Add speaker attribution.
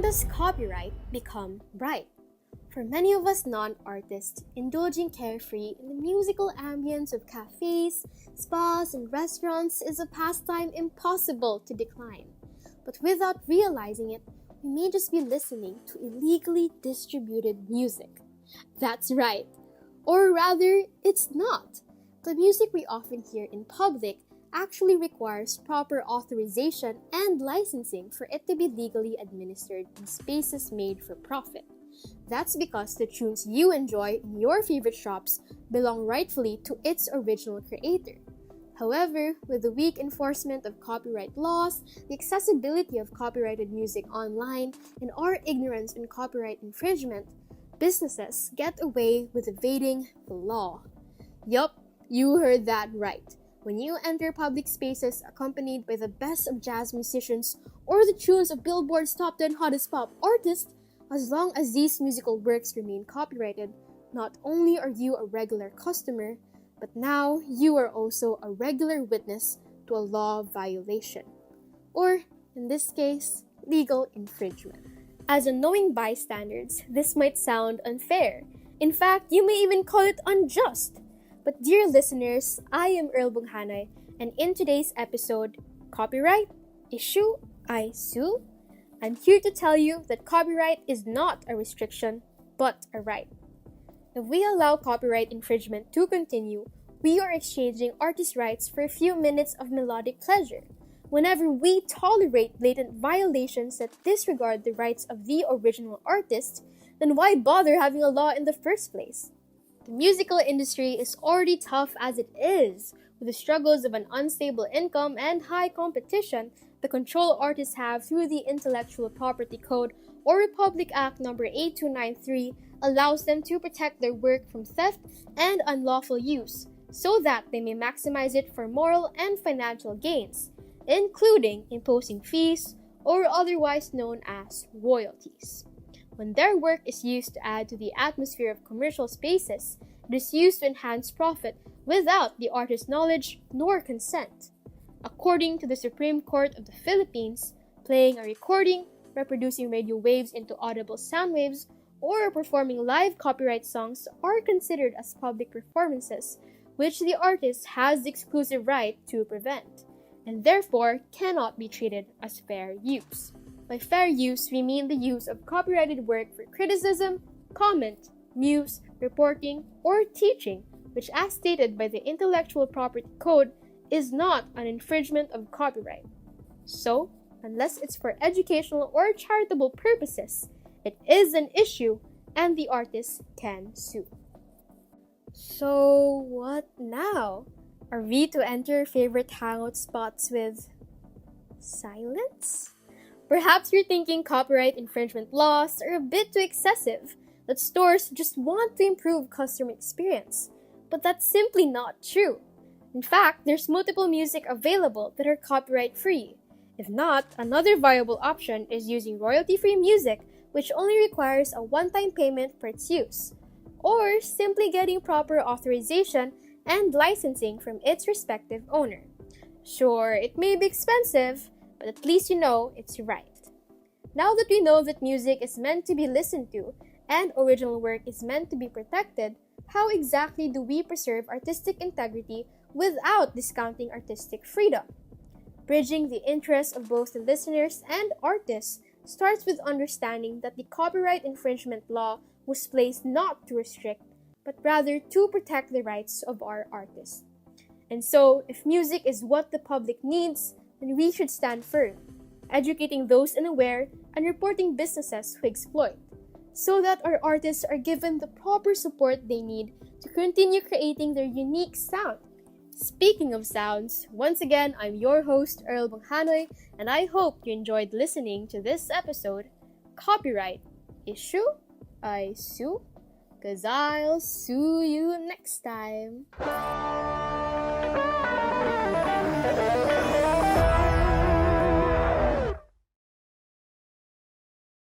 Speaker 1: does copyright become right? For many of us non-artists, indulging carefree in the musical ambience of cafes, spas, and restaurants is a pastime impossible to decline. But without realizing it, we may just be listening to illegally distributed music. That's right. Or rather, it's not. The music we often hear in public actually requires proper authorization and licensing for it to be legally administered in spaces made for profit. That's because the tunes you enjoy in your favorite shops belong rightfully to its original creator. However, with the weak enforcement of copyright laws, the accessibility of copyrighted music online, and our ignorance in copyright infringement, businesses get away with evading the law. Yup, you heard that right. When you enter public spaces accompanied by the best of jazz musicians or the tunes of Billboard's top 10 hottest pop artists, as long as these musical works remain copyrighted, not only are you a regular customer, but now you are also a regular witness to a law violation. Or, in this case, legal infringement. As unknowing bystanders, this might sound unfair. In fact, you may even call it unjust. But dear listeners, I am Earl Bunghanay, and in today's episode, Copyright? Issue? I Sue? I'm here to tell you that copyright is not a restriction, but a right. If we allow copyright infringement to continue, we are exchanging artist rights for a few minutes of melodic pleasure. Whenever we tolerate blatant violations that disregard the rights of the original artist, then why bother having a law in the first place? The musical industry is already tough as it is, with the struggles of an unstable income and high competition. The control artists have through the Intellectual Property Code or Republic Act No. 8293 allows them to protect their work from theft and unlawful use, so that they may maximize it for moral and financial gains, including imposing fees or otherwise known as royalties. When their work is used to add to the atmosphere of commercial spaces, it is used to enhance profit without the artist's knowledge nor consent. According to the Supreme Court of the Philippines, playing a recording, reproducing radio waves into audible sound waves, or performing live copyright songs are considered as public performances, which the artist has the exclusive right to prevent, and therefore cannot be treated as fair use. By fair use, we mean the use of copyrighted work for criticism, comment, news, reporting, or teaching, which as stated by the Intellectual Property Code, is not an infringement of copyright. So, unless it's for educational or charitable purposes, it is an issue and the artist can sue. So, what now? Are we to enter favorite hangout spots with silence? Perhaps you're thinking copyright infringement laws are a bit too excessive, that stores just want to improve customer experience. But that's simply not true. In fact, there's multiple music available that are copyright-free. If not, another viable option is using royalty-free music, which only requires a one-time payment for its use, or simply getting proper authorization and licensing from its respective owner. Sure, it may be expensive, but at least you know it's right. Now that we know that music is meant to be listened to and original work is meant to be protected, how exactly do we preserve artistic integrity without discounting artistic freedom? Bridging the interests of both the listeners and artists starts with understanding that the copyright infringement law was placed not to restrict, but rather to protect the rights of our artists. And so, if music is what the public needs, then we should stand firm, educating those unaware and reporting businesses who exploit, so that our artists are given the proper support they need to continue creating their unique sound. Speaking of sounds, once again, I'm your host, Earl Bunghanay, and I hope you enjoyed listening to this episode, Copyright Issue? I Sue? 'Cause I'll sue you next time.